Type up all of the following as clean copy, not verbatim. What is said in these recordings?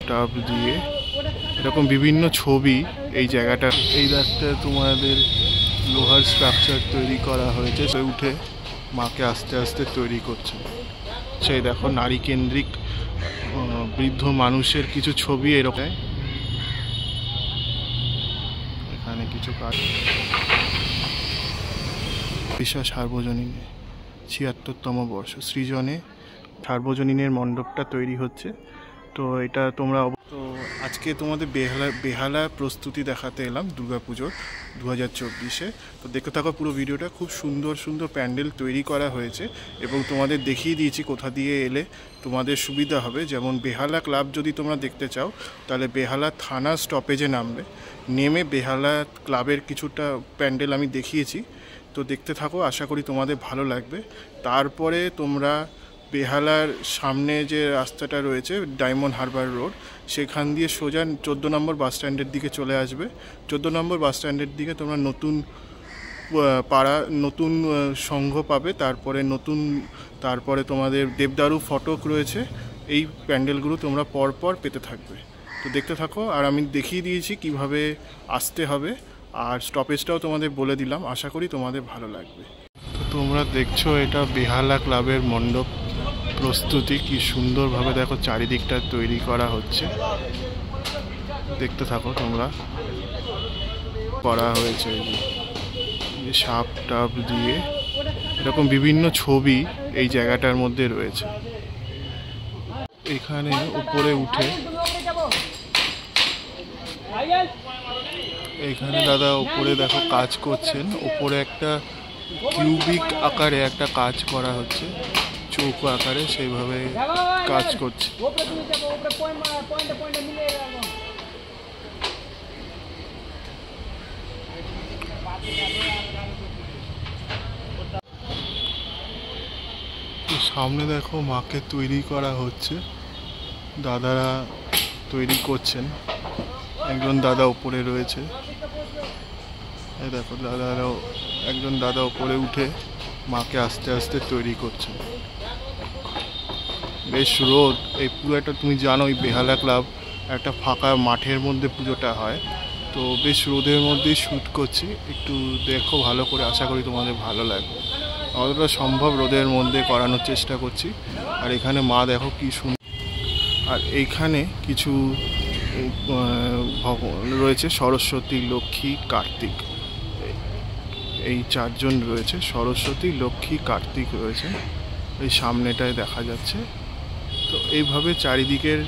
টাপ দিয়ে এরকম বিভিন্ন ছবি এই জায়গাটা। এই রাস্তায় তোমাদের লোহার স্ট্রাকচার তৈরি করা হয়েছে, সে উঠে মাকে আস্তে আস্তে তৈরি করছে। সেই দেখো নারী কেন্দ্রিক বৃদ্ধ মানুষের কিছু ছবি এরকম। এখানে কিছু কাজ বিশ্ব সার্বজনীনে ৭৬তম বর্ষ সৃজনে সার্বজনীনের মণ্ডপটা তৈরি হচ্ছে। তো এটা তোমরা তো আজকে তোমাদের বেহালা প্রস্তুতি দেখাতে এলাম দুর্গাপুজোর 2024-এ। তো দেখতে থাকো পুরো ভিডিওটা। খুব সুন্দর সুন্দর প্যান্ডেল তৈরি করা হয়েছে এবং তোমাদের দেখিয়ে দিয়েছি কোথা দিয়ে এলে তোমাদের সুবিধা হবে। যেমন বেহালা ক্লাব যদি তোমরা দেখতে চাও তাহলে বেহালা থানা স্টপেজে নামবে, নেমে বেহালা ক্লাবের কিছুটা প্যান্ডেল আমি দেখিয়েছি। তো দেখতে থাকো, আশা করি তোমাদের ভালো লাগবে। তারপরে তোমরা বেহালার সামনে যে রাস্তাটা রয়েছে ডায়মন্ড হারবার রোড, সেখান দিয়ে সোজা 14 নম্বর বাস স্ট্যান্ডের দিকে চলে আসবে। 14 নম্বর বাস স্ট্যান্ডের দিকে তোমরা নতুন পাড়া নতুন সংঘ পাবে। তারপরে তোমাদের দেবদারু ফটক রয়েছে। এই প্যান্ডেলগুলো তোমরা পরপর পেতে থাকবে। তো দেখতে থাকো, আর আমি দেখিয়ে দিয়েছি কিভাবে আসতে হবে, আর স্টপেজটাও তোমাদের বলে দিলাম। আশা করি তোমাদের ভালো লাগবে। তো তোমরা দেখছো এটা বেহালা ক্লাবের মণ্ডপ প্রস্তুতি, কি সুন্দরভাবে দেখো চারিদিকটা তৈরি করা হচ্ছে। দেখতে থাকো তোমরা। করা হয়েছে যে সাপ টাপ দিয়ে এরকম বিভিন্ন ছবি এই জায়গাটার মধ্যে রয়েছে। এখানে উপরে উঠে এখানে দাদা উপরে দেখো কাজ করছেন। উপরে একটা কিউবিক আকারে একটা কাজ করা হচ্ছে, চৌকো আকারে সেইভাবে কাজ করছে। সামনে দেখো মাকে তৈরি করা হচ্ছে, দাদারা তৈরি করছেন। একজন দাদা উপরে রয়েছে, এই দেখো দাদারাও একজন দাদা উপরে উঠে মাকে আস্তে আস্তে তৈরি করছে। বেশ রোদ, এই পুরোটা তুমি জানো এই বেহালা ক্লাব একটা ফাঁকা মাঠের মধ্যে পুজোটা হয়। তো বেশ রোদের মধ্যেই শ্যুট করছি, একটু দেখো ভালো করে, আশা করি তোমাদের ভালো লাগবে। যতটা সম্ভব রোদের মধ্যে করানোর চেষ্টা করছি। আর এখানে মা দেখো কি সুন্দর। আর এইখানে কিছু রয়েছে সরস্বতী, লক্ষ্মী, কার্তিক, এই চারজন রয়েছে। সরস্বতী, লক্ষ্মী, কার্তিক রয়েছে এই সামনেটায় দেখা যাচ্ছে। তো এইভাবে চারিদিকের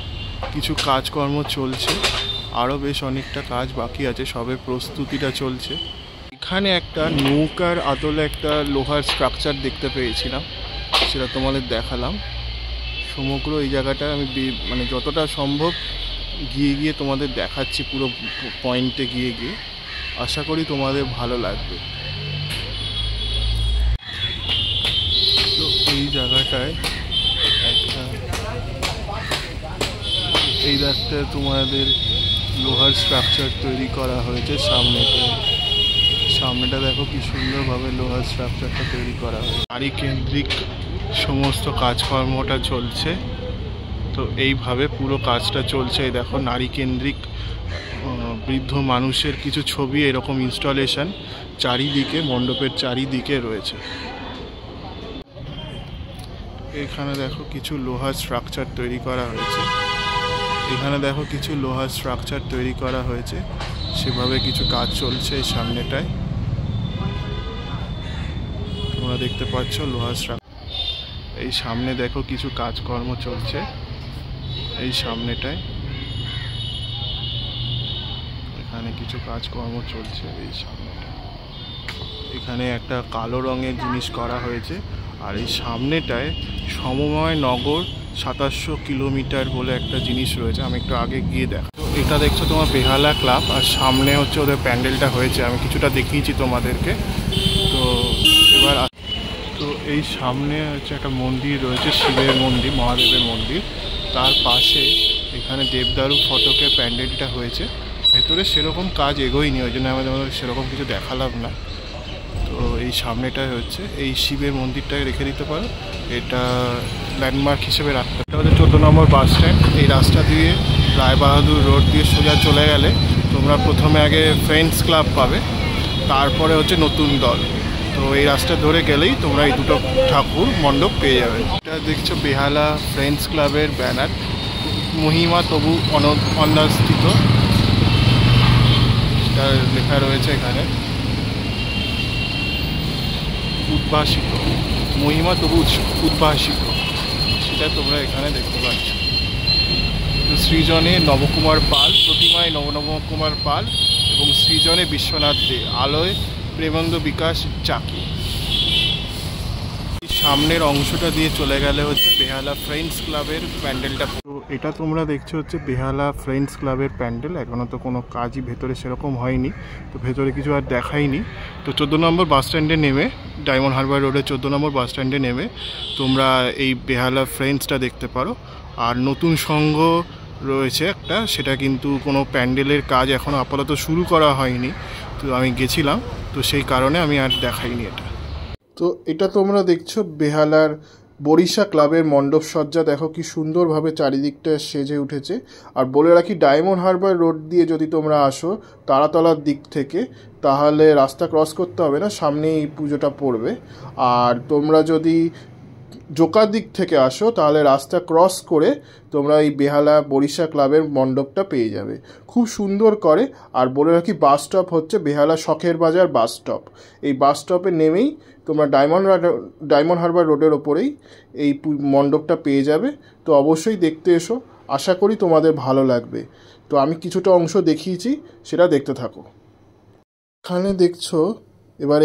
কিছু কাজকর্ম চলছে, আরও বেশ অনেকটা কাজ বাকি আছে, সবে প্রস্তুতিটা চলছে। এখানে একটা নৌকার আদলে একটা লোহার স্ট্রাকচার দেখতে পেয়েছিলাম, সেটা তোমাদের দেখালাম। সমগ্র এই জায়গাটা আমি মানে যতটা সম্ভব গিয়ে তোমাদের দেখাচ্ছি, পুরো পয়েন্টে গিয়ে আশা করি তোমাদের ভালো লাগবে। তো এই জায়গাটায় এই রাস্তায় তোমাদের লোহার স্ট্রাকচার তৈরি করা হয়েছে। সামনেটা দেখো কি সুন্দরভাবে লোহার স্ট্রাকচারটা তৈরি করা হয়েছে। নারী কেন্দ্রিক সমস্ত কাজকর্মটা চলছে। তো এইভাবে পুরো কাজটা চলছে। এই দেখো নারী কেন্দ্রিক বৃদ্ধ মানুষের কিছু ছবি এরকম ইনস্টলেশন চারিদিকে, মণ্ডপের চারিদিকে রয়েছে। এখানে দেখো কিছু লোহার স্ট্রাকচার তৈরি করা হয়েছে। সেভাবে কিছু কাজ চলছে এই সামনেটায়, তোমরা দেখতে পাচ্ছ লোহার স্ট্রাকচার। এই সামনে দেখো কিছু কাজকর্ম চলছে এই সামনেটায়, এখানে কিছু কাজকর্ম চলছে এই সামনেটায়। এখানে একটা কালো রঙের জিনিস করা হয়েছে। আর এই সামনেটায় সমময় নগর 2700 কিলোমিটার বলে একটা জিনিস রয়েছে, আমি একটু আগে গিয়ে দেখো। এটা দেখছো তোমার বেহালা ক্লাব, আর সামনে হচ্ছে ওদের প্যান্ডেলটা হয়েছে, আমি কিছুটা দেখিয়েছি তোমাদেরকে। তো এবার তো এই সামনে হচ্ছে একটা মন্দির রয়েছে, শিবের মন্দির, মহাদেবের মন্দির। তার পাশে এখানে দেবদারু ফটকের প্যান্ডেলটা হয়েছে। ভেতরে সেরকম কাজ এগোয়নি, ওই জন্য আমাদের সেরকম কিছু দেখালাম না। তো এই সামনেটায় হচ্ছে এই শিবের মন্দিরটাকে রেখে দিতে পারো, এটা ল্যান্ডমার্ক হিসেবে রাখতে। এটা হচ্ছে 14 নম্বর বাস স্ট্যান্ড। এই রাস্তা দিয়ে রায়বাহাদুর রোড দিয়ে সোজা চলে গেলে তোমরা প্রথমে আগে ফ্রেন্ডস ক্লাব পাবে, তারপরে হচ্ছে নতুন দল। তো এই রাস্তা ধরে গেলেই তোমরা এই দুটো ঠাকুর মণ্ডপ পেয়ে যাবে। এটা দেখছো বেহালা ফ্রেন্ডস ক্লাবের ব্যানার, মহিমা তবু অনাস্থিত, এটা লেখা রয়েছে এখানে, উদ্ভাসিত, মহিমা তবু উদ্ভাসিত, সেটা তোমরা এখানে দেখতে পাচ্ছ। সৃজনে নবকুমার পাল, প্রতিমায় নবকুমার পাল এবং সৃজনে বিশ্বনাথ দে, আলোয় প্রেমানন্দ বিকাশ চাকি। সামনের অংশটা দিয়ে চলে গেলে হচ্ছে বেহালা ফ্রেন্ডস ক্লাবের প্যান্ডেলটা। তো এটা তোমরা দেখছো হচ্ছে বেহালা ফ্রেন্ডস ক্লাবের প্যান্ডেল। এখনও তো কোনো কাজই ভেতরে সেরকম হয়নি, তো ভেতরে কিছু আর দেখাইনি। তো 14 নম্বর বাস স্ট্যান্ডে নেমে, ডায়মন্ড হারবার রোডে 14 নম্বর বাস স্ট্যান্ডে নেমে তোমরা এই বেহালা ফ্রেন্ডসটা দেখতে পারো। আর নতুন সংঘ রয়েছে একটা, সেটা কিন্তু কোনো প্যান্ডেলের কাজ এখনও আপাতত শুরু করা হয়নি, তো আমি গেছিলাম, তো সেই কারণে আমি আর দেখাইনি এটা। তো এটা তোমরা দেখছো বেহালার বরিশা ক্লাবের মণ্ডপ সজ্জা, দেখো কি সুন্দরভাবে চারিদিকটা সেজে উঠেছে। আর বলে রাখি, ডায়মন্ড হারবার রোড দিয়ে যদি তোমরা আসো তারাতলার দিক থেকে, তাহলে রাস্তা ক্রস করতে হবে না, সামনেই এই পুজোটা পড়বে। আর তোমরা যদি জোকার দিক থেকে আসো তাহলে রাস্তা ক্রস করে তোমরা এই বেহালা বরিশা ক্লাবের মণ্ডপটা পেয়ে যাবে। খুব সুন্দর করে। আর বলে রাখি, বাস স্টপ হচ্ছে বেহালা শখের বাজার বাস স্টপ। এই বাস স্টপে নেমেই তোমরা ডায়মন্ড হারবার রোডের ওপরেই এই মণ্ডপটা পেয়ে যাবে। তো অবশ্যই দেখতে এসো, আশা করি তোমাদের ভালো লাগবে। তো আমি কিছুটা অংশ দেখিয়েছি, সেটা দেখতে থাকো।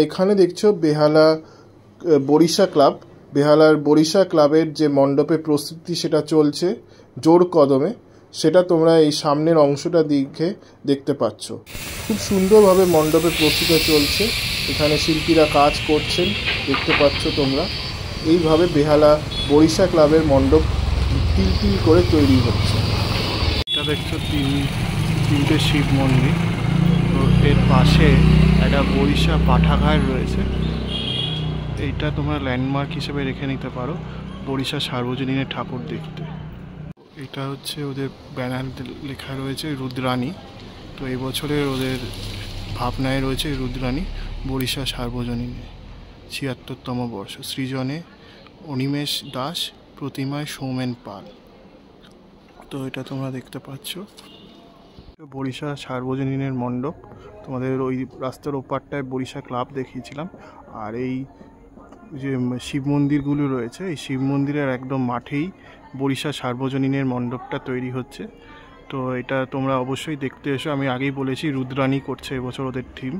এখানে দেখছো বেহালা বরিশা ক্লাব। বেহালার বরিশা ক্লাবের যে মণ্ডপে প্রস্তুতি সেটা চলছে জোর কদমে, সেটা তোমরা এই সামনের অংশটা দিকে দেখতে পাচ্ছ। খুব সুন্দরভাবে মণ্ডপে প্রস্তুতি চলছে, এখানে শিল্পীরা কাজ করছেন, দেখতে পাচ্ছ তোমরা। এইভাবে বেহালা বরিশা ক্লাবের মণ্ডপ তিল করে তৈরি হচ্ছে। এটা দেখছো তিনটে শিব মন্দির, তো এর পাশে একটা বরিশা পাঠাগার রয়েছে। এইটা তোমরা ল্যান্ডমার্ক হিসেবে রেখে নিতে পারো বরিশা সার্বজনীনের ঠাকুর দেখতে। এটা হচ্ছে ওদের ব্যানার লেখা রয়েছে রুদ্রাণী। তো এই বছরের ওদের ভাবনায় রয়েছে রুদ্রাণী বরিশা সার্বজনীনে ৭৬তম বর্ষ, সৃজনে অনিমেষ দাস, প্রতিমায় সৌমেন পাল। তো এটা তোমরা দেখতে পাচ্ছ বরিশা সার্বজনীনের মণ্ডপ। তোমাদের ওই রাস্তার ওপারটায় বরিশা ক্লাব দেখিয়েছিলাম। আর এই যে শিব মন্দিরগুলো রয়েছে, এই শিব মন্দিরের একদম মাঠেই বরিশা সার্বজনীনের মণ্ডপটা তৈরি হচ্ছে। তো এটা তোমরা অবশ্যই দেখতে এসো। আমি আগেই বলেছি রুদ্রাণী করছে এবছর ওদের থিম,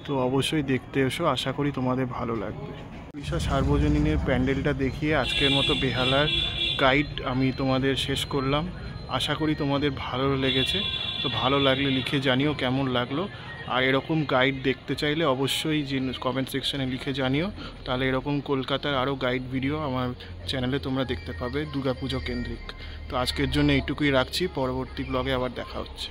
তো অবশ্যই দেখতে এসো, আশা করি তোমাদের ভালো লাগবে। বরিশা সার্বজনীনের প্যান্ডেলটা দেখিয়ে আজকের মতো বেহালার গাইড আমি তোমাদের শেষ করলাম। আশা করি তোমাদের ভালো লেগেছে। তো ভালো লাগলে লিখে জানিও কেমন লাগলো। আর এরকম গাইড দেখতে চাইলে অবশ্যই কমেন্ট সেকশানে লিখে জানিও, তাহলে এরকম কলকাতার আরও গাইড ভিডিও আমার চ্যানেলে তোমরা দেখতে পাবে দুর্গাপুজো কেন্দ্রিক। তো আজকের জন্য এইটুকুই রাখছি, পরবর্তী ব্লগে আবার দেখা হচ্ছে।